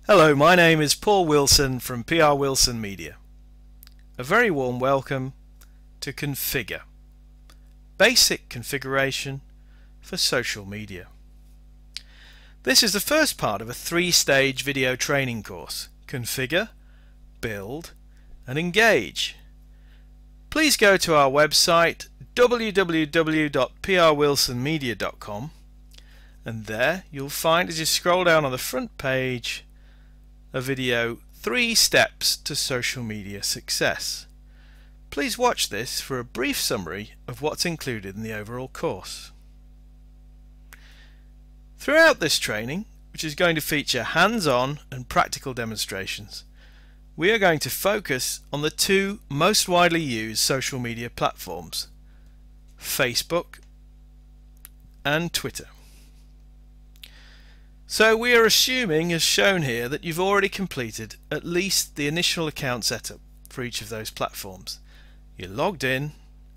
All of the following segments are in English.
Hello, my name is Paul Wilson from PRwilsonmedia. A very warm welcome to Configure, basic configuration for social media. This is the first part of a three-stage video training course: Configure, Build and Engage. Please go to our website www.PRwilsonmedia.com, and there you'll find, as you scroll down on the front page, a video, 3 Steps to Social Media Success. Please watch this for a brief summary of what's included in the overall course. Throughout this training, which is going to feature hands-on and practical demonstrations, we are going to focus on the 2 most widely used social media platforms, Facebook and Twitter. So we are assuming, as shown here, that you've already completed at least the initial account setup for each of those platforms. You're logged in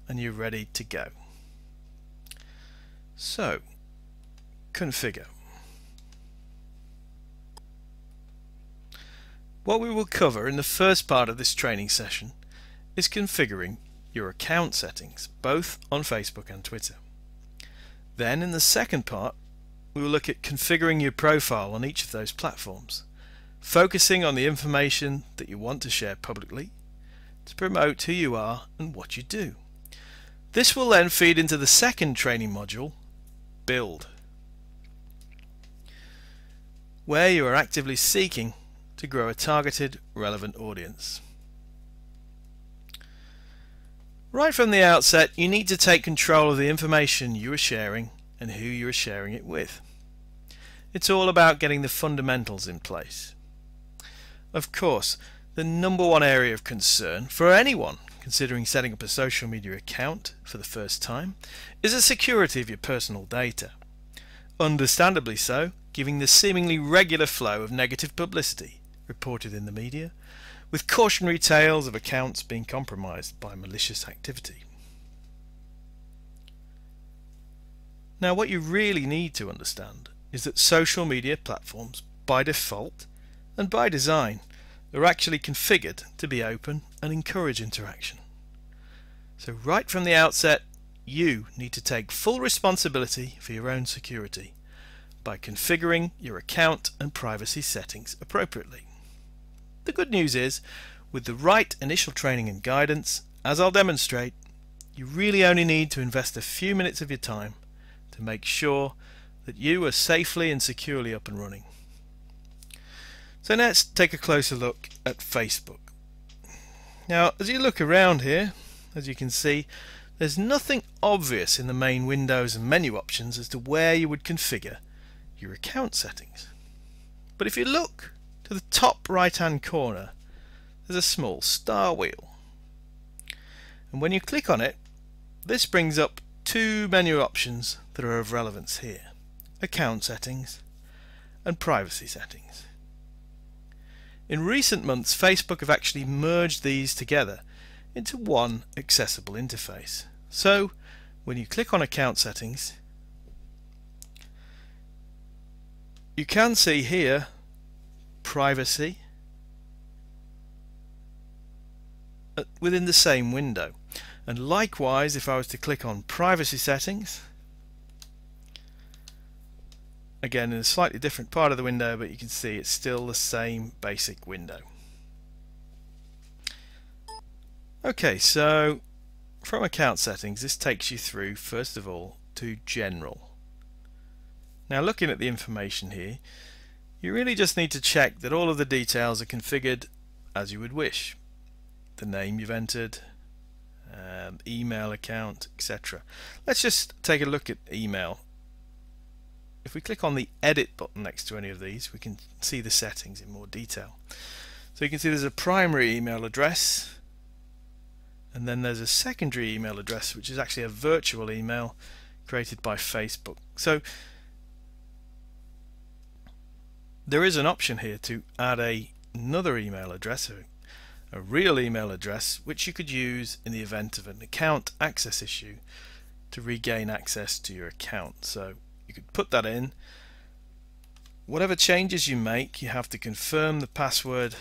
and you're ready to go. So, configure. What we will cover in the first part of this training session is configuring your account settings, both on Facebook and Twitter. Then in the second part, we will look at configuring your profile on each of those platforms, focusing on the information that you want to share publicly to promote who you are and what you do. This will then feed into the second training module, Build, where you are actively seeking to grow a targeted, relevant audience. Right from the outset, you need to take control of the information you are sharing and who you are sharing it with. It's all about getting the fundamentals in place. Of course, the number one area of concern for anyone considering setting up a social media account for the first time is the security of your personal data. Understandably so, given the seemingly regular flow of negative publicity reported in the media, with cautionary tales of accounts being compromised by malicious activity. Now, what you really need to understand is that social media platforms, by default and by design, are actually configured to be open and encourage interaction. So right from the outset, you need to take full responsibility for your own security by configuring your account and privacy settings appropriately. The good news is, with the right initial training and guidance, as I'll demonstrate, you really only need to invest a few minutes of your time to make sure that you are safely and securely up and running. So let's take a closer look at Facebook. Now, as you look around here, as you can see, there's nothing obvious in the main windows and menu options as to where you would configure your account settings. But if you look to the top right hand corner, there's a small star wheel, and when you click on it, this brings up 2 menu options that are of relevance here: account settings and privacy settings. In recent months, Facebook have actually merged these together into one accessible interface. So when you click on account settings, you can see here privacy within the same window. And likewise, if I was to click on privacy settings, again in a slightly different part of the window, but you can see it's still the same basic window. Okay, so from account settings, this takes you through first of all to general. Now, looking at the information here, you really just need to check that all of the details are configured as you would wish. The name you've entered, email account, etc. Let's just take a look at email. If we click on the edit button next to any of these, we can see the settings in more detail. So you can see there's a primary email address, and then there's a secondary email address, which is actually a virtual email created by Facebook. So there is an option here to add another email address, a real email address, which you could use in the event of an account access issue to regain access to your account. So you could put that in whatever changes you make, you have to confirm the password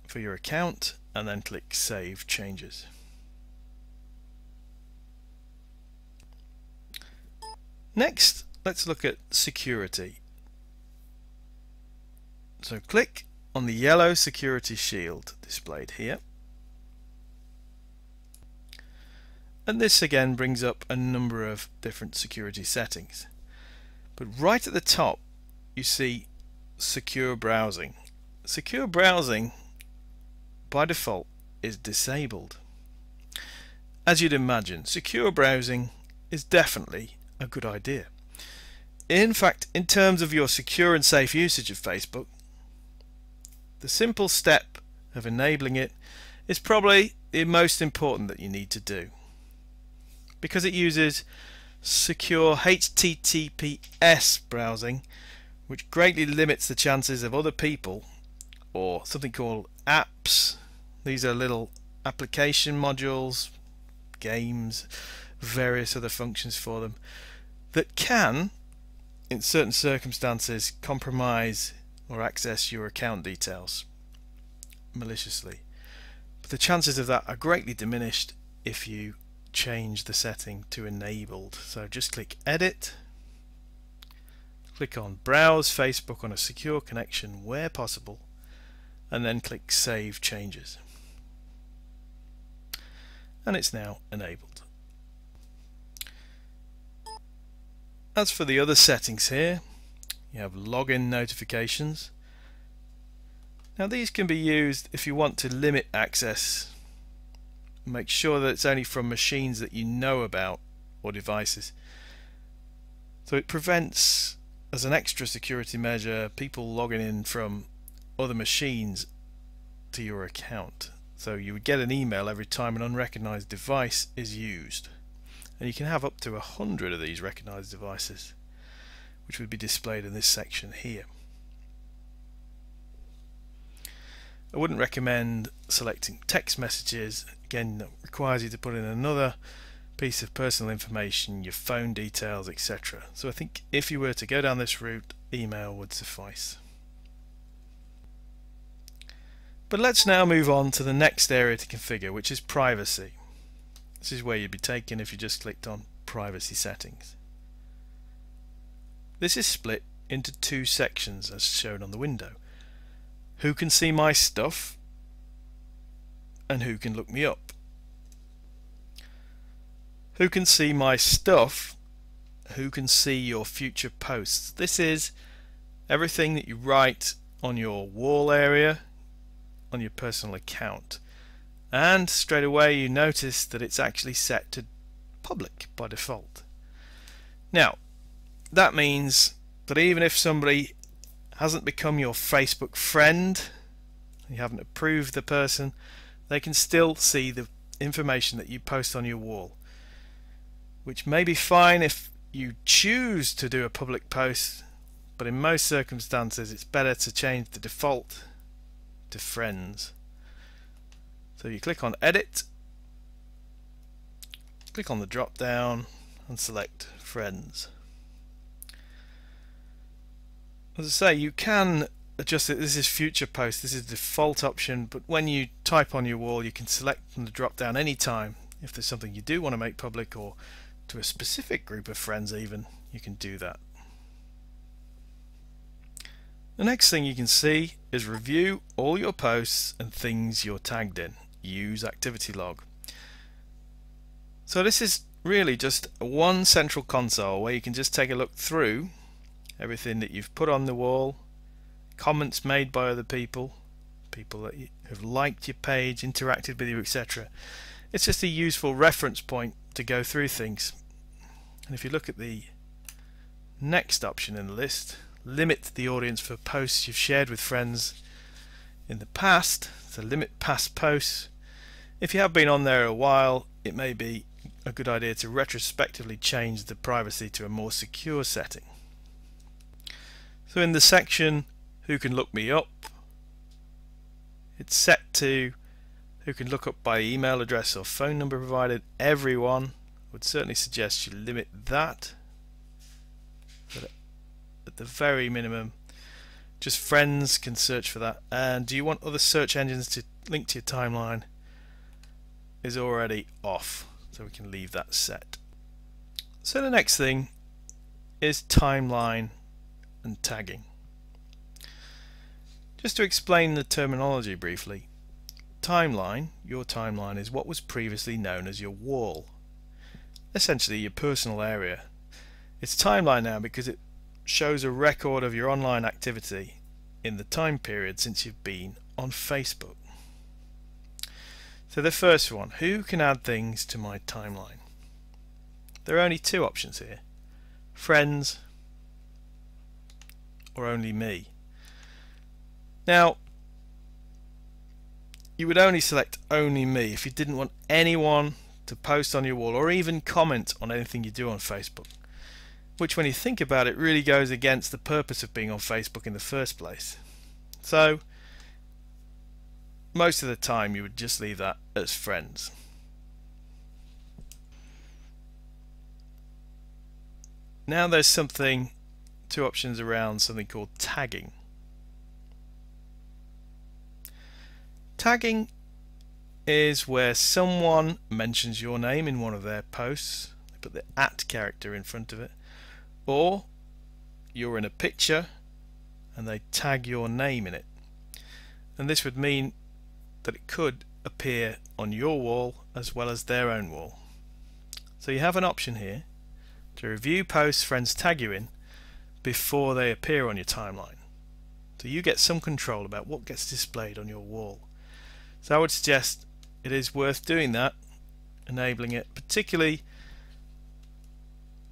for your account and then click Save Changes. Next, let's look at security. So click on the yellow security shield displayed here. And this again brings up a number of different security settings. But right at the top you see secure browsing. Secure browsing by default is disabled. As you'd imagine, secure browsing is definitely a good idea. In fact, in terms of your secure and safe usage of Facebook, the simple step of enabling it is probably the most important that you need to do, because it uses secure HTTPS browsing, which greatly limits the chances of other people, or something called apps. These are little application modules, games, various other functions for them, that can, in certain circumstances, compromise or access your account details maliciously. But the chances of that are greatly diminished if you change the setting to enabled. So just click Edit, click on Browse Facebook on a secure connection where possible, and then click Save Changes. And it's now enabled. As for the other settings here, you have login notifications. Now these can be used if you want to limit access. Make sure that it's only from machines that you know about or devices. So it prevents, as an extra security measure, people logging in from other machines to your account. So you would get an email every time an unrecognized device is used. And you can have up to 100 of these recognized devices, which would be displayed in this section here. I wouldn't recommend selecting text messages. Again, that requires you to put in another piece of personal information, your phone details, etc. So I think if you were to go down this route, email would suffice. But let's now move on to the next area to configure, which is privacy. This is where you'd be taken if you just clicked on privacy settings. This is split into two sections as shown on the window. Who can see my stuff and who can look me up. Who can see my stuff? Who can see your future posts? This is everything that you write on your wall area on your personal account. And straight away you notice that it's actually set to public by default. Now that means that even if somebody hasn't become your Facebook friend, you haven't approved the person, they can still see the information that you post on your wall, which may be fine if you choose to do a public post, but in most circumstances it's better to change the default to friends. So you click on Edit, click on the drop down and select Friends. As I say, you can adjust it. This is future post, this is the default option, but when you type on your wall you can select from the drop down anytime. If there's something you do want to make public, or to a specific group of friends even, you can do that. The next thing you can see is review all your posts and things you're tagged in. Use activity log. So this is really just one central console where you can just take a look through everything that you've put on the wall, comments made by other people, people that have liked your page, interacted with you, etc. It's just a useful reference point to go through things. And if you look at the next option in the list, limit the audience for posts you've shared with friends in the past, so limit past posts. If you have been on there a while, it may be a good idea to retrospectively change the privacy to a more secure setting. So in the section who can look me up, it's set to who can look up by email address or phone number provided. Everyone, would certainly suggest you limit that. But at the very minimum. Just friends can search for that. And do you want other search engines to link to your timeline? Is already off, so we can leave that set. So the next thing is timeline and tagging. Just to explain the terminology briefly, timeline, your timeline, is what was previously known as your wall, essentially your personal area. It's timeline now because it shows a record of your online activity in the time period since you've been on Facebook. So the first one, who can add things to my timeline? There are only two options here, friends or only me. Now, you would only select only me if you didn't want anyone to post on your wall or even comment on anything you do on Facebook, which when you think about it really goes against the purpose of being on Facebook in the first place. So most of the time you would just leave that as friends. Now there's two options around something called tagging. Tagging is where someone mentions your name in one of their posts, they put the @ character in front of it, or you're in a picture and they tag your name in it. And this would mean that it could appear on your wall as well as their own wall. So you have an option here to review posts friends tag you in before they appear on your timeline. So you get some control about what gets displayed on your wall. So I would suggest it is worth doing that, enabling it, particularly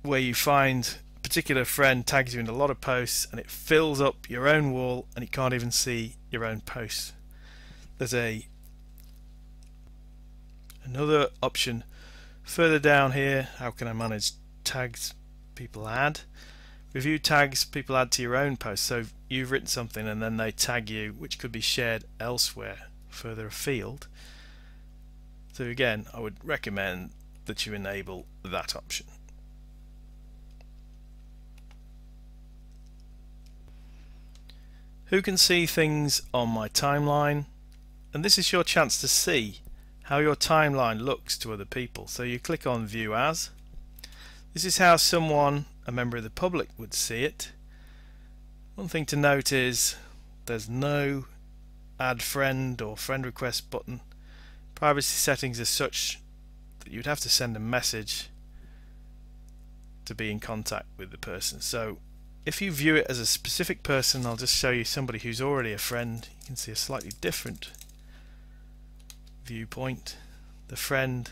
where you find a particular friend tags you in a lot of posts and it fills up your own wall and you can't even see your own posts. There's another option further down here. How can I manage tags people add? Review tags people add to your own posts. So you've written something and then they tag you, which could be shared elsewhere further afield. So again, I would recommend that you enable that option. Who can see things on my timeline? And this is your chance to see how your timeline looks to other people. So you click on View As. This is how someone, a member of the public, would see it. One thing to note is there's no Add Friend or Friend Request button. Privacy settings are such that you'd have to send a message to be in contact with the person. So if you view it as a specific person, I'll just show you somebody who's already a friend. You can see a slightly different viewpoint. The friend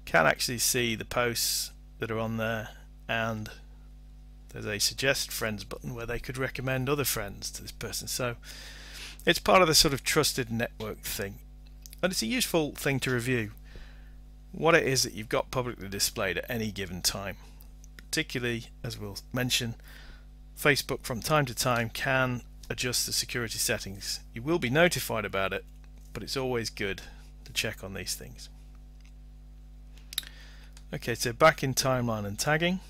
can actually see the posts that are on there, and there's a suggest friends button where they could recommend other friends to this person. So it's part of the sort of trusted network thing, and it's a useful thing to review what it is that you've got publicly displayed at any given time. Particularly, as we'll mention, Facebook from time to time can adjust the security settings. You will be notified about it, but it's always good to check on these things. Okay, so back in timeline and tagging.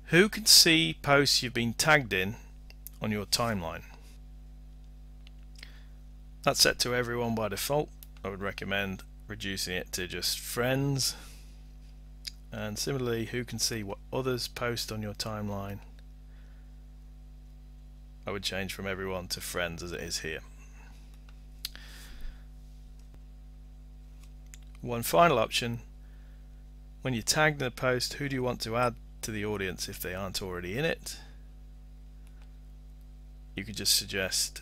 Who can see posts you've been tagged in on your timeline? That's set to everyone by default. I would recommend reducing it to just friends. And similarly, who can see what others post on your timeline? I would change from everyone to friends as it is here. One final option, when you're tagged in a post, who do you want to add to the audience if they aren't already in it? You could just suggest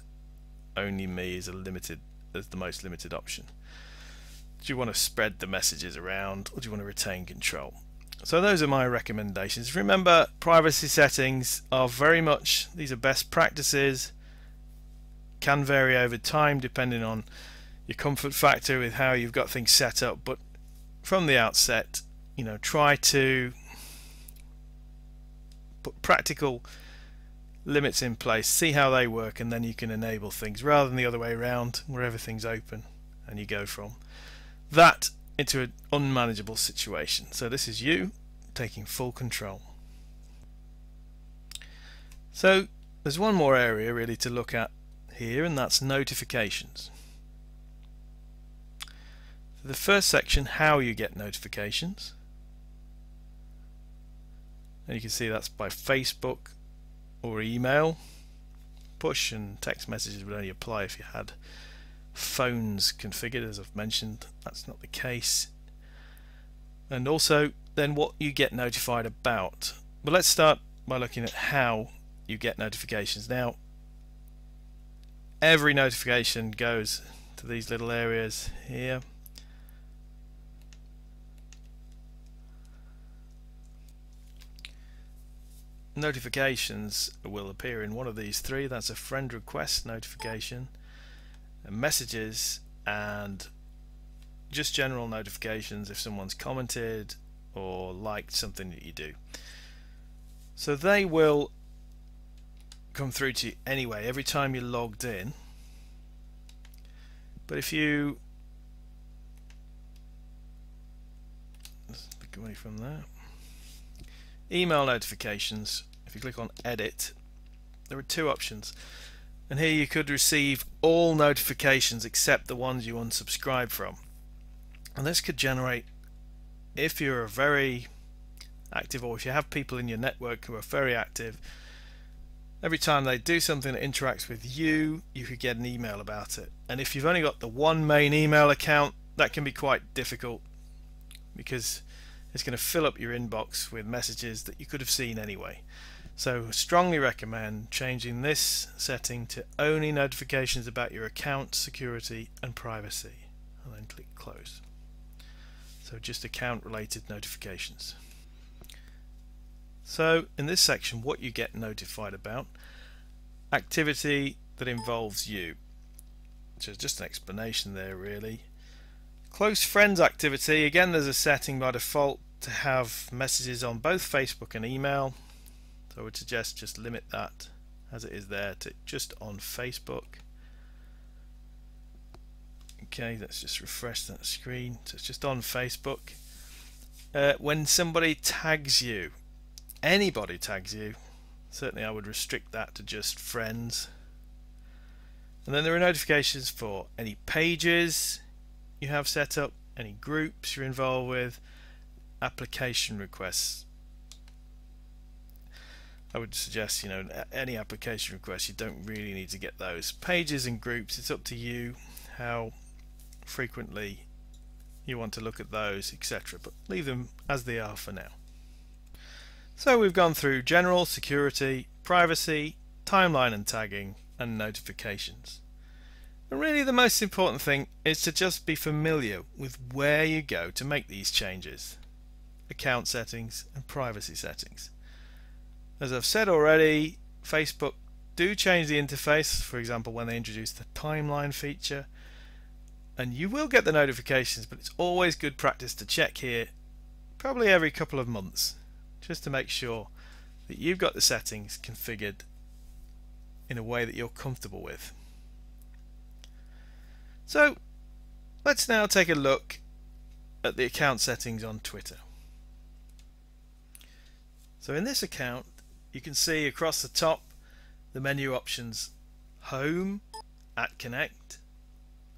only me as the most limited option. Do you want to spread the messages around, or do you want to retain control? So those are my recommendations. Remember, privacy settings are very much, these are best practices, can vary over time depending on your comfort factor with how you've got things set up, but from the outset, try to put practical limits in place, see how they work, and then you can enable things rather than the other way around where everything's open and you go from that into an unmanageable situation. So this is you taking full control. So there's one more area really to look at here, and that's notifications. The first section, how you get notifications, and you can see that's by Facebook or email. Push and text messages would only apply if you had phones configured, as I've mentioned. That's not the case. And also then what you get notified about. But let's start by looking at how you get notifications. Now, every notification goes to these little areas here. Notifications will appear in one of these three. That's a friend request notification, messages, and just general notifications if someone's commented or liked something that you do. So they will come through to you anyway every time you're logged in. But if you let's pick away from that. Email notifications, if you click on edit, there are two options, and here you could receive all notifications except the ones you unsubscribe from. And this could generate, if you're a very active, or if you have people in your network who are very active, every time they do something that interacts with you, you could get an email about it. And if you've only got the one main email account, that can be quite difficult, because it's going to fill up your inbox with messages that you could have seen anyway. So strongly recommend changing this setting to only notifications about your account, security and privacy, and then click close. So just account related notifications. So in this section, what you get notified about: activity that involves you, which is just an explanation there really. Close friends activity, again there's a setting by default to have messages on both Facebook and email, so I would suggest just limit that as it is there to just on Facebook. Okay, let's just refresh that screen. So it's just on Facebook. When somebody tags you, anybody tags you, certainly I would restrict that to just friends. And then there are notifications for any pages you have set up, any groups you're involved with, application requests. I would suggest, any application requests, you don't really need to get those. Pages and groups, it's up to you how frequently you want to look at those, etc. But leave them as they are for now. So we've gone through general, security, privacy, timeline and tagging, and notifications. And really the most important thing is to just be familiar with where you go to make these changes: account settings and privacy settings. As I've said already, Facebook do change the interface, for example when they introduce the timeline feature, and you will get the notifications, but it's always good practice to check here probably every couple of months, just to make sure that you've got the settings configured in a way that you're comfortable with. So let's now take a look at the account settings on Twitter. So in this account you can see across the top the menu options: Home, @Connect,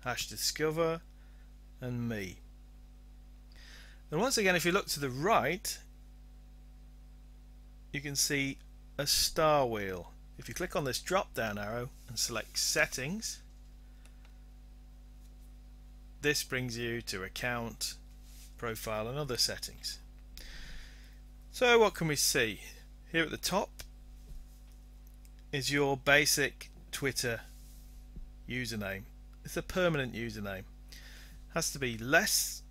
#Discover and Me. And once again, if you look to the right, you can see a star wheel. If you click on this drop down arrow and select Settings, this brings you to Account, Profile and other settings. So what can we see? Here at the top is your basic Twitter username. It's a permanent username. Has to be less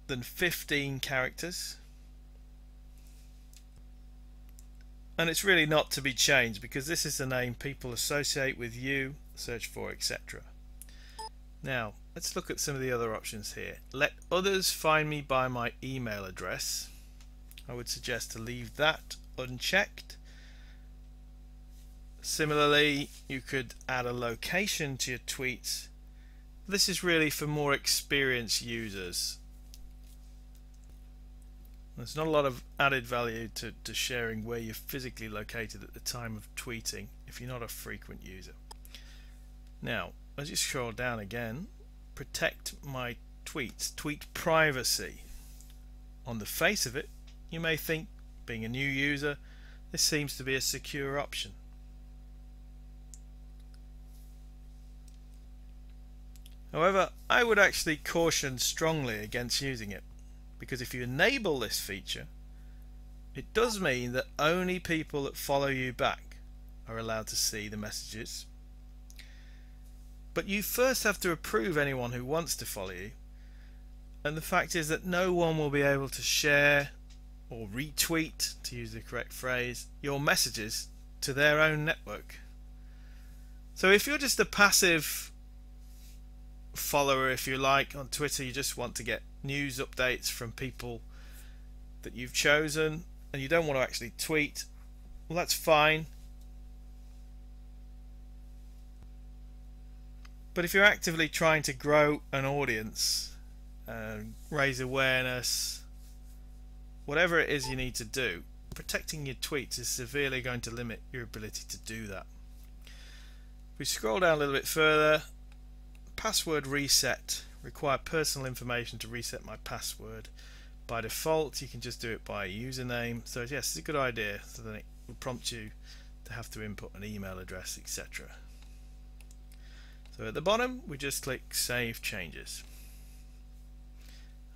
than 15 characters, and it's really not to be changed because this is the name people associate with you, search for, etc. Now let's look at some of the other options here. Let others find me by my email address. I would suggest to leave that unchecked. Similarly, you could add a location to your tweets. This is really for more experienced users. There's not a lot of added value to sharing where you're physically located at the time of tweeting if you're not a frequent user. Now, as you scroll down again, protect my tweets, tweet privacy. On the face of it, you may think, being a new user, this seems to be a secure option. However, I would actually caution strongly against using it, because if you enable this feature, it does mean that only people that follow you back are allowed to see the messages. But you first have to approve anyone who wants to follow you, and the fact is that no one will be able to share or retweet, to use the correct phrase, your messages to their own network. So if you're just a passive follower, if you like, on Twitter, you just want to get news updates from people that you've chosen and you don't want to actually tweet, well, that's fine. But if you're actively trying to grow an audience and raise awareness, whatever it is you need to do, protecting your tweets is severely going to limit your ability to do that. If we scroll down a little bit further, password reset. Require personal information to reset my password. By default, you can just do it by a username. So yes, it's a good idea. So then it will prompt you to have to input an email address, etc. So at the bottom, we just click Save Changes.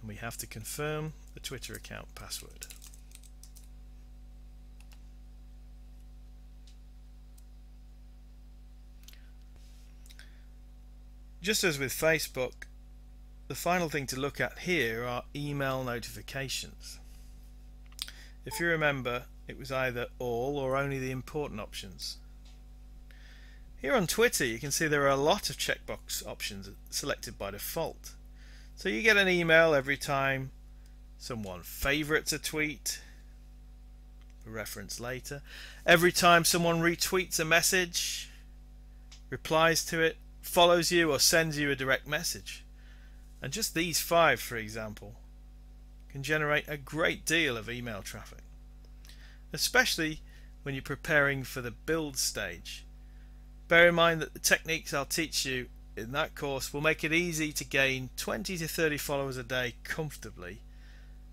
And we have to confirm the Twitter account password. Just as with Facebook, the final thing to look at here are email notifications. If you remember, it was either all or only the important options. Here on Twitter, you can see there are a lot of checkbox options selected by default. So you get an email every time someone favorites a tweet, for reference later, every time someone retweets a message, replies to it, follows you, or sends you a direct message. And just these 5, for example, can generate a great deal of email traffic, especially when you're preparing for the build stage. Bear in mind that the techniques I'll teach you in that course will make it easy to gain 20 to 30 followers a day comfortably,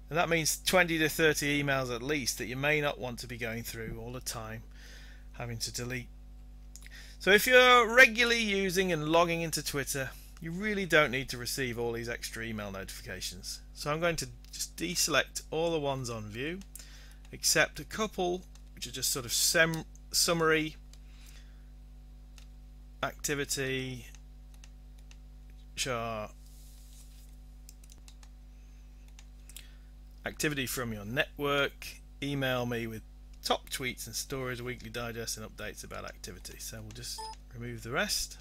and that means 20 to 30 emails at least that you may not want to be going through all the time, having to delete. So if you're regularly using and logging into Twitter, you really don't need to receive all these extra email notifications. So I'm going to just deselect all the ones on view, except a couple which are just sort of summary, activity, which are activity from your network, email me with top tweets and stories, weekly digest and updates about activity. So we'll just remove the rest,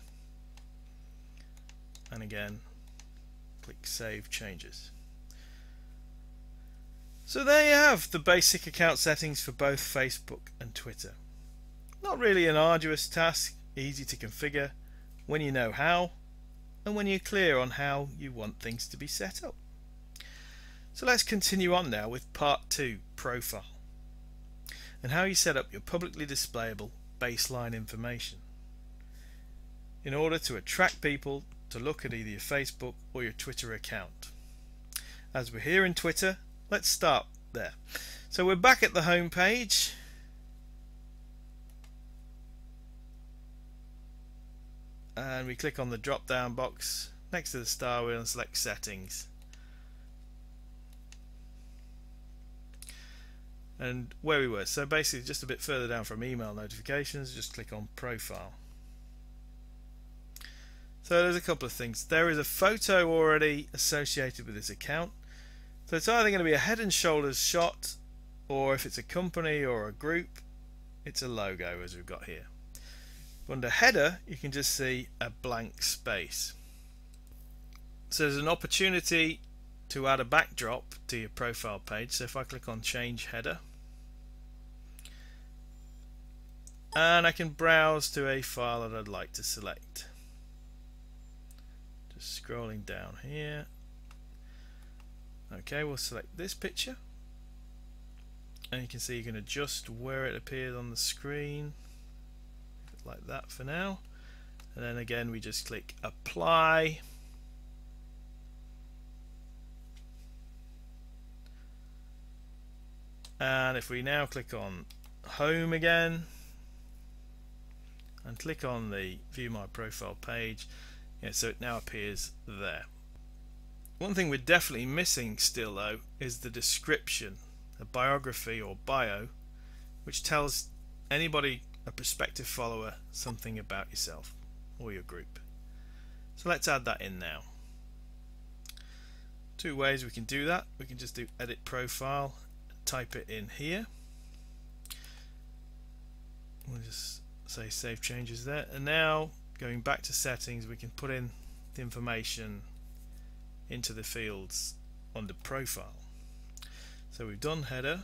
and again click Save Changes. So there you have the basic account settings for both Facebook and Twitter. Not really an arduous task, easy to configure when you know how and when you're clear on how you want things to be set up. So let's continue on now with part 2, profile, and how you set up your publicly displayable baseline information in order to attract people to look at either your Facebook or your Twitter account. As we're here in Twitter, let's start there. So we're back at the home page, and we click on the drop down box next to the star wheel and select settings. And where we were, so basically just a bit further down from email notifications, just click on profile. So there's a couple of things. There is a photo already associated with this account, so it's either going to be a head and shoulders shot, or if it's a company or a group, it's a logo as we've got here. Under header, you can just see a blank space. So there's an opportunity to add a backdrop to your profile page. So if I click on change header, and I can browse to a file that I'd like to select. Just scrolling down here. Okay, we'll select this picture and you can see you can adjust where it appears on the screen like that for now, and then again we just click apply, and if we now click on home again and click on the view my profile page, so it now appears there. One thing we're definitely missing still though is the description, a biography or bio, which tells anybody, a prospective follower, something about yourself or your group. So let's add that in now. Two ways we can do that. We can just do edit profile, type it in here. We'll just say save changes there, and now going back to settings, we can put in the information into the fields under profile. So we've done header,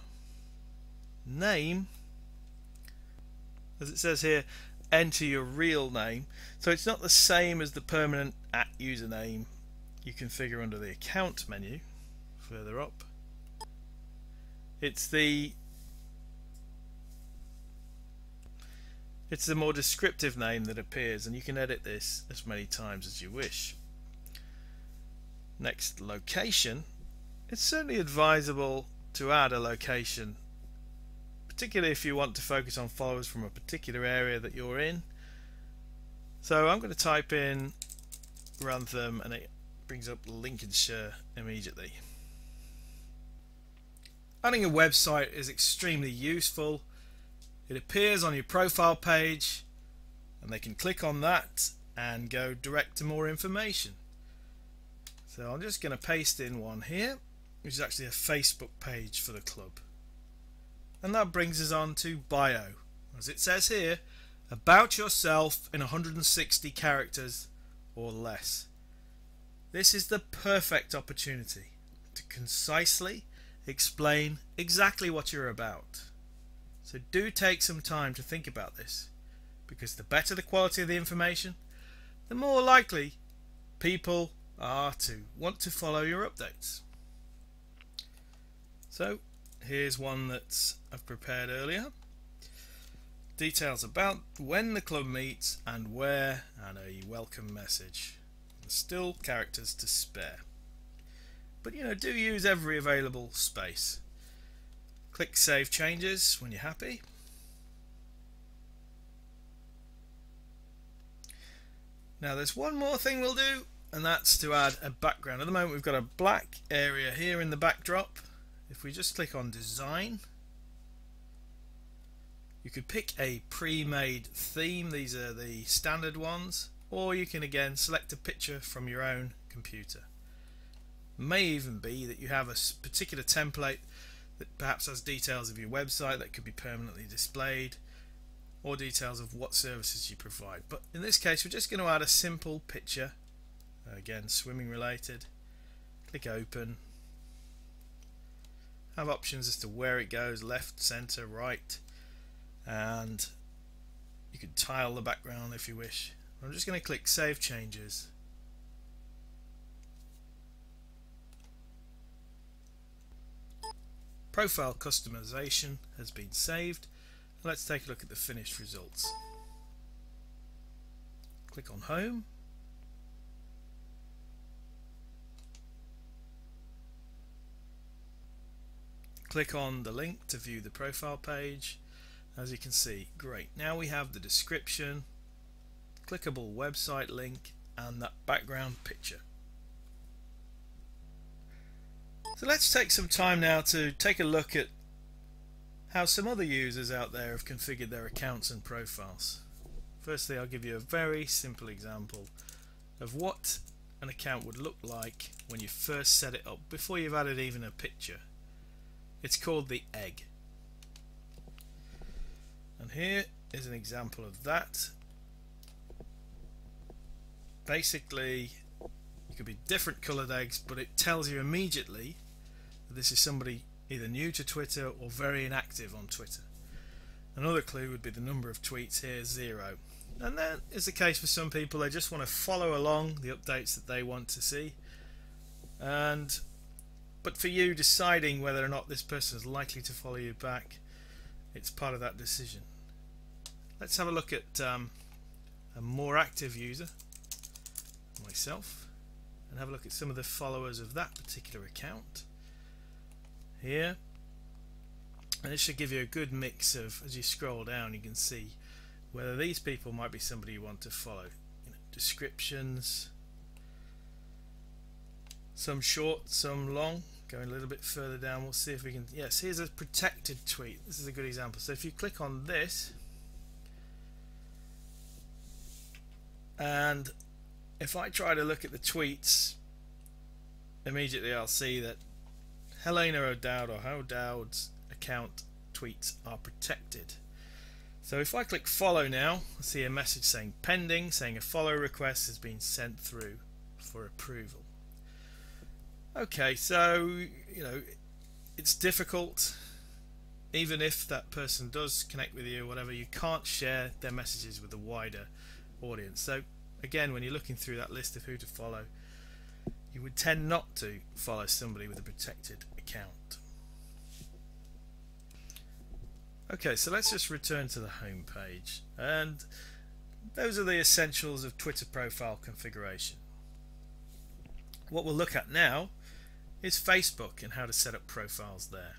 name, as it says here, enter your real name. So it's not the same as the permanent @username you configure under the account menu further up. It's the more descriptive name that appears, and you can edit this as many times as you wish. Next, location. It's certainly advisable to add a location, particularly if you want to focus on followers from a particular area that you're in. So I'm going to type in Grantham, and it brings up Lincolnshire immediately. Adding a website is extremely useful. It appears on your profile page, and they can click on that and go direct to more information. So I'm just going to paste in one here, which is actually a Facebook page for the club. And that brings us on to bio. As it says here, about yourself in 160 characters or less. This is the perfect opportunity to concisely explain exactly what you're about. So do take some time to think about this, because the better the quality of the information, the more likely people are to want to follow your updates. So here's one that I've prepared earlier. Details about when the club meets and where, and a welcome message. There's still characters to spare. But do use every available space. Click Save Changes when you're happy. Now there's one more thing we'll do, and that's to add a background. At the moment we've got a black area here in the backdrop. If we just click on Design, you could pick a pre-made theme. These are the standard ones, or you can again select a picture from your own computer. It may even be that you have a particular template that perhaps has details of your website that could be permanently displayed, or details of what services you provide. But in this case we're just going to add a simple picture, again swimming related. Click open. Have options as to where it goes, left, center, right, and you can tile the background if you wish. I'm just going to click Save Changes. Profile customization has been saved. Let's take a look at the finished results. Click on Home. Click on the link to view the profile page. As you can see, great. Now we have the description, clickable website link, and that background picture. So let's take some time now to take a look at how some other users out there have configured their accounts and profiles. Firstly, I'll give you a very simple example of what an account would look like when you first set it up, before you've added even a picture. It's called the egg. And here is an example of that. Basically, it could be different coloured eggs, but it tells you immediately that this is somebody either new to Twitter or very inactive on Twitter. Another clue would be the number of tweets here, 0. And that is the case for some people. They just want to follow along the updates that they want to see. And But for you deciding whether or not this person is likely to follow you back, it's part of that decision. Let's have a look at a more active user, myself, and have a look at some of the followers of that particular account here. And it should give you a good mix of, as you scroll down, you can see whether these people might be somebody you want to follow. Descriptions, some short, some long. Going a little bit further down, we'll see if we can. Yes, here's a protected tweet. This is a good example. So if you click on this, and if I try to look at the tweets, immediately I'll see that Helena O'Dowd or O'Dowd's account tweets are protected. So if I click follow now, I see a message saying pending, saying a follow request has been sent through for approval. Okay, so it's difficult. Even if that person does connect with you or whatever, you can't share their messages with a wider audience. So again, when you're looking through that list of who to follow, you would tend not to follow somebody with a protected account. Okay, so let's just return to the home page, and those are the essentials of Twitter profile configuration. What we'll look at now is Facebook and how to set up profiles there.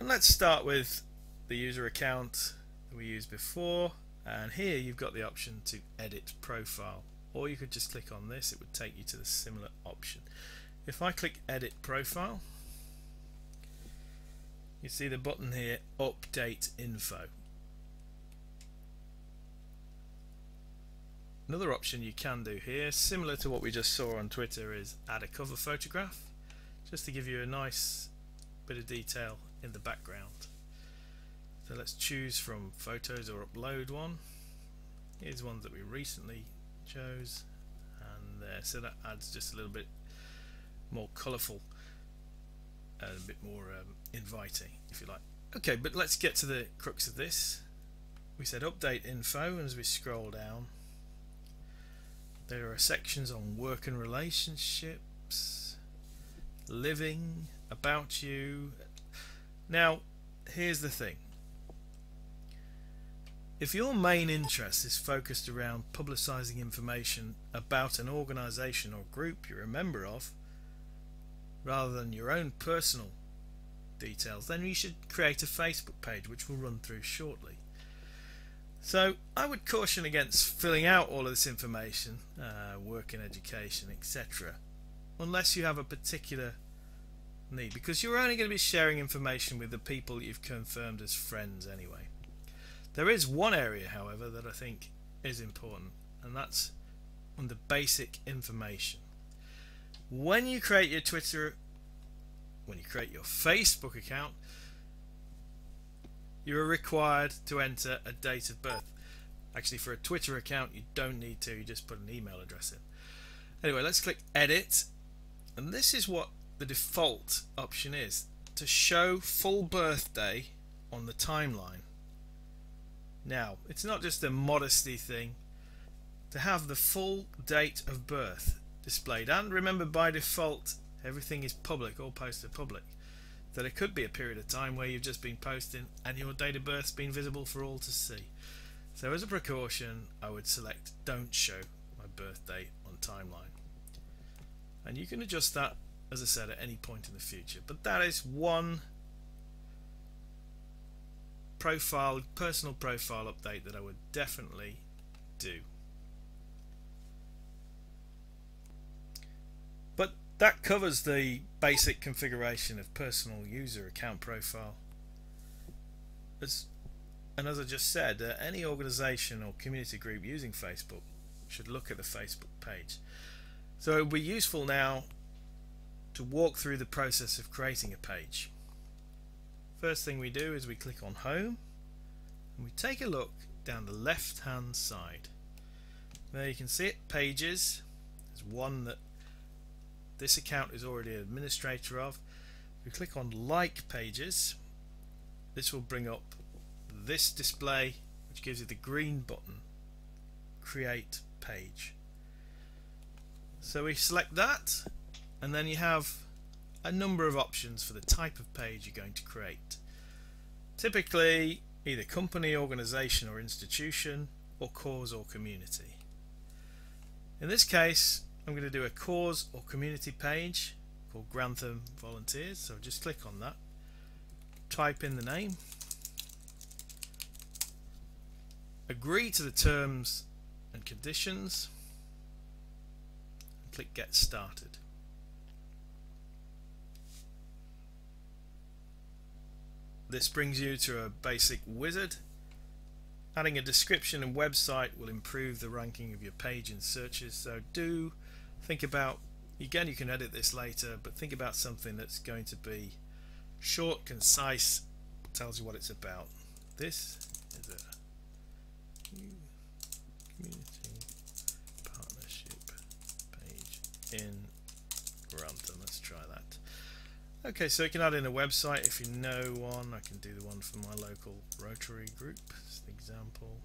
And let's start with the user account that we used before, and here you've got the option to edit profile, or you could just click on this, it would take you to the similar option. If I click edit profile, you see the button here, update info. Another option you can do here, similar to what we just saw on Twitter, is add a cover photograph, just to give you a nice bit of detail in the background. So let's choose from photos or upload one. Here's one that we recently chose, and there, so that adds just a little bit more colourful and a bit more inviting, if you like. Okay, but let's get to the crux of this. We said update info, and as we scroll down, there are sections on work and relationships, living, about you. Now, here's the thing. If your main interest is focused around publicising information about an organisation or group you're a member of, rather than your own personal details, then you should create a Facebook page, which we'll run through shortly. So I would caution against filling out all of this information, work and education, etc., unless you have a particular need, because you're only going to be sharing information with the people you've confirmed as friends anyway. There is one area, however, that I think is important, and that's under basic information. When you create your Twitter, when you create your Facebook account, you are required to enter a date of birth. Actually, for a Twitter account, you don't need to, you just put an email address in. Anyway, let's click edit, and this is what the default option is, to show full birthday on the timeline. Now, it's not just a modesty thing to have the full date of birth displayed, and remember, by default everything is public, all posts are public. That it could be a period of time where you've just been posting and your date of birth's been visible for all to see. So as a precaution, I would select don't show my birthday on timeline, and you can adjust that, as I said, at any point in the future. But that is one personal profile update that I would definitely do. But that covers the basic configuration of personal user account profile. And as I just said, any organization or community group using Facebook should look at the Facebook page. So it will be useful now to walk through the process of creating a page. First thing we do is we click on home, and we take a look down the left hand side. There you can see it, pages. There's one that this account is already an administrator of. We click on like pages. This will bring up this display, which gives you the green button, create page. So we select that, and then you have a number of options for the type of page you're going to create. Typically either company, organization or institution, or cause or community. In this case I'm going to do a cause or community page called Grantham Volunteers, so just click on that, type in the name, agree to the terms and conditions, and click Get Started. This brings you to a basic wizard. Adding a description and website will improve the ranking of your page in searches, so do think about, again you can edit this later, but think about something that's going to be short, concise, tells you what it's about. This is a community partnership page in Grantham. Let's try that. Okay, so you can add in a website if you know one. I can do the one for my local Rotary group as an example.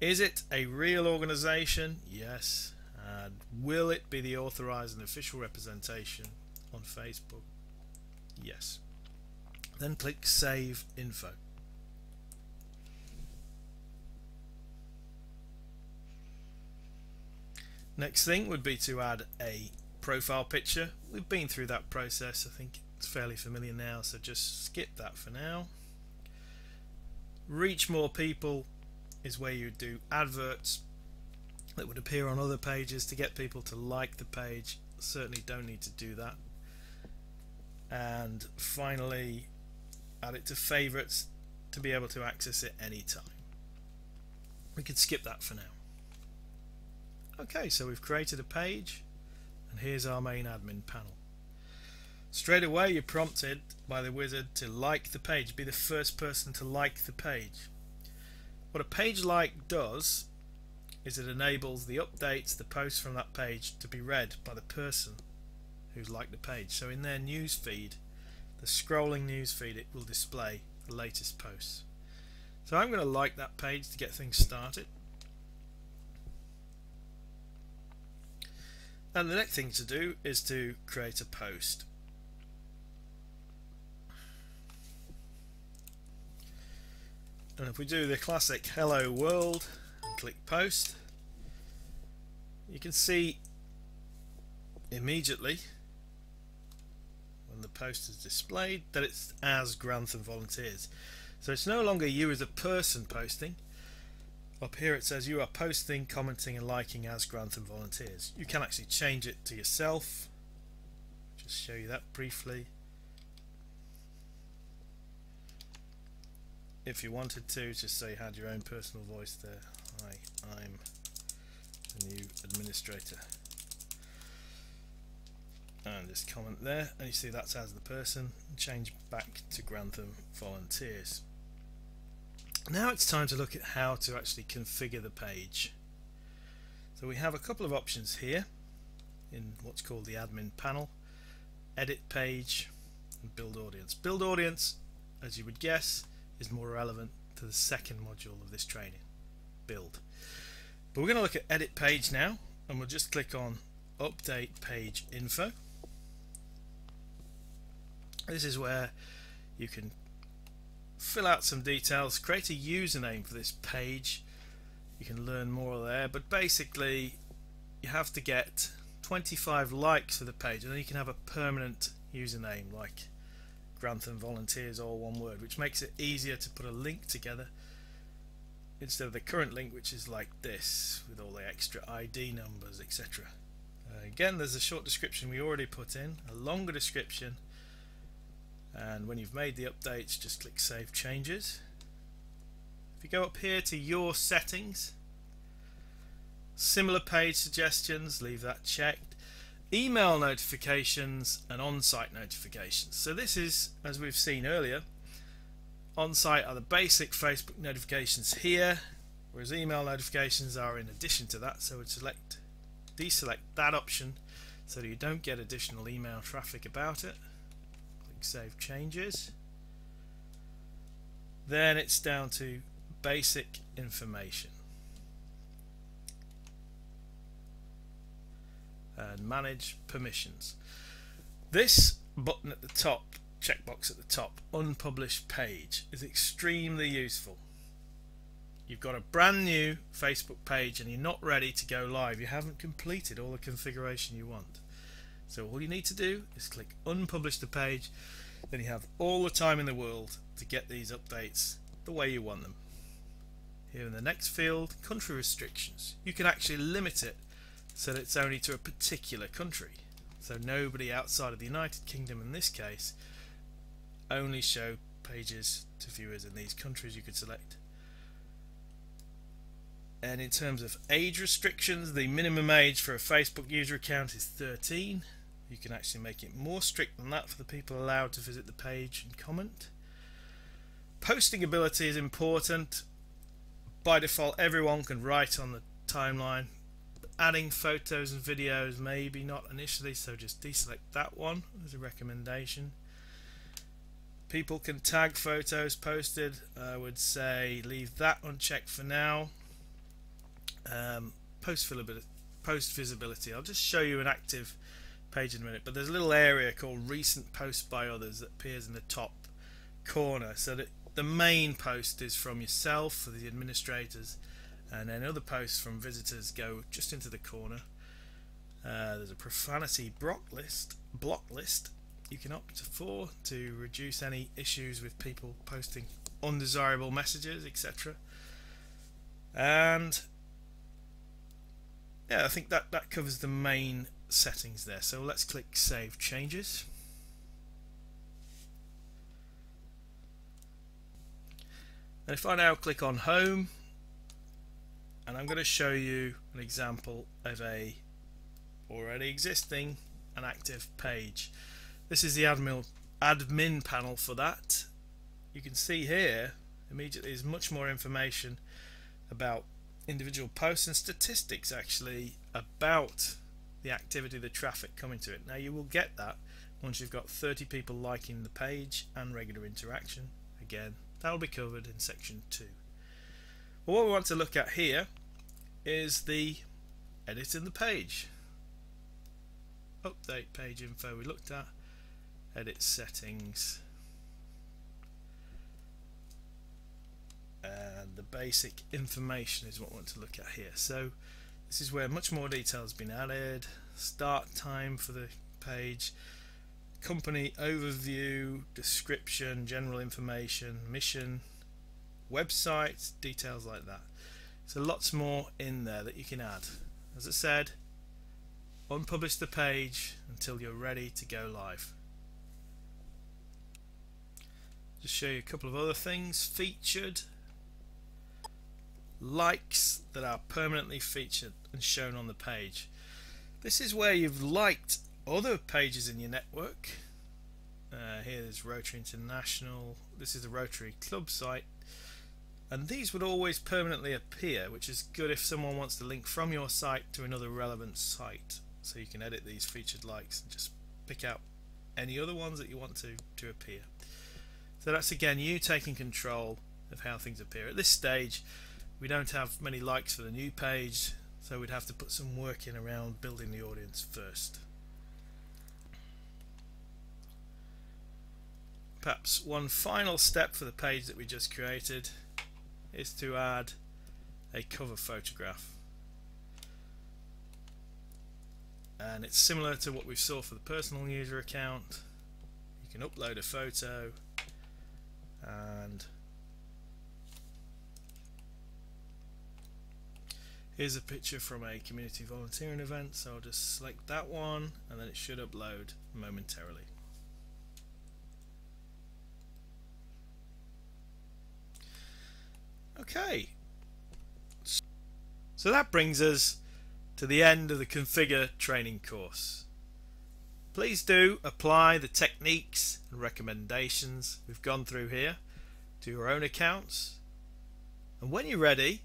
Is it a real organization? Yes. And will it be the authorized and official representation on Facebook? Yes. Then click Save Info. Next thing would be to add a profile picture. We've been through that process, I think it's fairly familiar now, so just skip that for now. Reach more people is where you do adverts that would appear on other pages to get people to like the page. Certainly don't need to do that. And finally add it to favorites to be able to access it anytime. We could skip that for now. Okay, so we've created a page and here's our main admin panel. Straight away you're prompted by the wizard to like the page, be the first person to like the page. What a page like does is it enables the updates, the posts from that page to be read by the person who's liked the page. So in their news feed, the scrolling news feed, it will display the latest posts. So I'm going to like that page to get things started. And the next thing to do is to create a post. And if we do the classic hello world and click post, you can see immediately when the post is displayed that it's as Grantham Volunteers. So it's no longer you as a person posting. Up here it says you are posting, commenting and liking as Grantham Volunteers. You can actually change it to yourself. Just show you that briefly. If you wanted to, just say you had your own personal voice there. Hi, I'm the new administrator. And just comment there, and you see that's as the person. Change back to Grantham Volunteers. Now it's time to look at how to actually configure the page. So we have a couple of options here in what's called the admin panel: edit page and build audience. Build audience, as you would guess, is more relevant to the second module of this training, build. But we're going to look at edit page now, and we'll just click on update page info. This is where you can fill out some details, create a username for this page. You can learn more there, but basically you have to get 25 likes for the page, and then you can have a permanent username like Grantham Volunteers, all one word, which makes it easier to put a link together instead of the current link, which is like this with all the extra ID numbers, etc. Again, there's a short description we already put in, a longer description, and when you've made the updates just click Save Changes. If you go up here to your settings, similar page suggestions, leave that checked. Email notifications and on-site notifications. So this is, as we've seen earlier, on-site are the basic Facebook notifications here, whereas email notifications are in addition to that. So we'd deselect that option so that you don't get additional email traffic about it. Click Save Changes. Then it's down to basic information. and manage permissions. This button at the top, checkbox at the top, unpublished page, is extremely useful. You've got a brand new Facebook page and you're not ready to go live. You haven't completed all the configuration you want. So all you need to do is click unpublish the page, then you have all the time in the world to get these updates the way you want them. Here in the next field, country restrictions, you can actually limit it so that it's only to a particular country. So nobody outside of the United Kingdom in this case, only show pages to viewers in these countries you could select. And in terms of age restrictions, the minimum age for a Facebook user account is 13. You can actually make it more strict than that for the people allowed to visit the page and comment. Posting ability is important. By default, everyone can write on the timeline. Adding photos and videos, maybe not initially, so just deselect that one as a recommendation. People can tag photos posted. I would say leave that unchecked for now. Post visibility. I'll just show you an active page in a minute, but there's a little area called recent posts by others that appears in the top corner, so that the main post is from yourself for the administrators, and then other posts from visitors go just into the corner. There's a profanity block list you can opt for to reduce any issues with people posting undesirable messages, etc. And yeah, I think that covers the main settings there. So let's click Save Changes. And if I now click on Home, and I'm going to show you an example of a already existing and active page. This is the admin panel for that. You can see here immediately is much more information about individual posts and statistics actually about the activity, the traffic coming to it. Now you will get that once you've got 30 people liking the page and regular interaction. Again, that will be covered in section 2. But what we want to look at here is the editing the page. Update page info we looked at, edit settings, and the basic information is what we want to look at here. So this is where much more detail has been added. Start time for the page, company overview, description, general information, mission, website, details like that. So lots more in there that you can add. As I said, unpublish the page until you're ready to go live. Just show you a couple of other things. Featured, likes that are permanently featured and shown on the page. This is where you've liked other pages in your network. Here's Rotary International. This is the Rotary Club site, and these would always permanently appear, which is good if someone wants to link from your site to another relevant site. So you can edit these featured likes and just pick out any other ones that you want to appear. So that's again you taking control of how things appear. At this stage we don't have many likes for the new page, so we'd have to put some work in around building the audience first. Perhaps one final step for the page that we just created is to add a cover photograph. And it's similar to what we saw for the personal user account. You can upload a photo, and here's a picture from a community volunteering event, so I'll just select that one and then it should upload momentarily. Okay, so that brings us to the end of the Configure training course. Please do apply the techniques and recommendations we've gone through here to your own accounts, and when you're ready,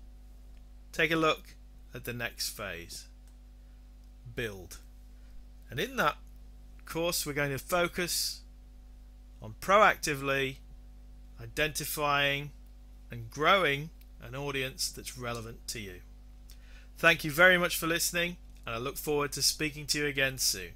take a look at the next phase, build. And in that course we're going to focus on proactively identifying and growing an audience that's relevant to you. Thank you very much for listening, and I look forward to speaking to you again soon.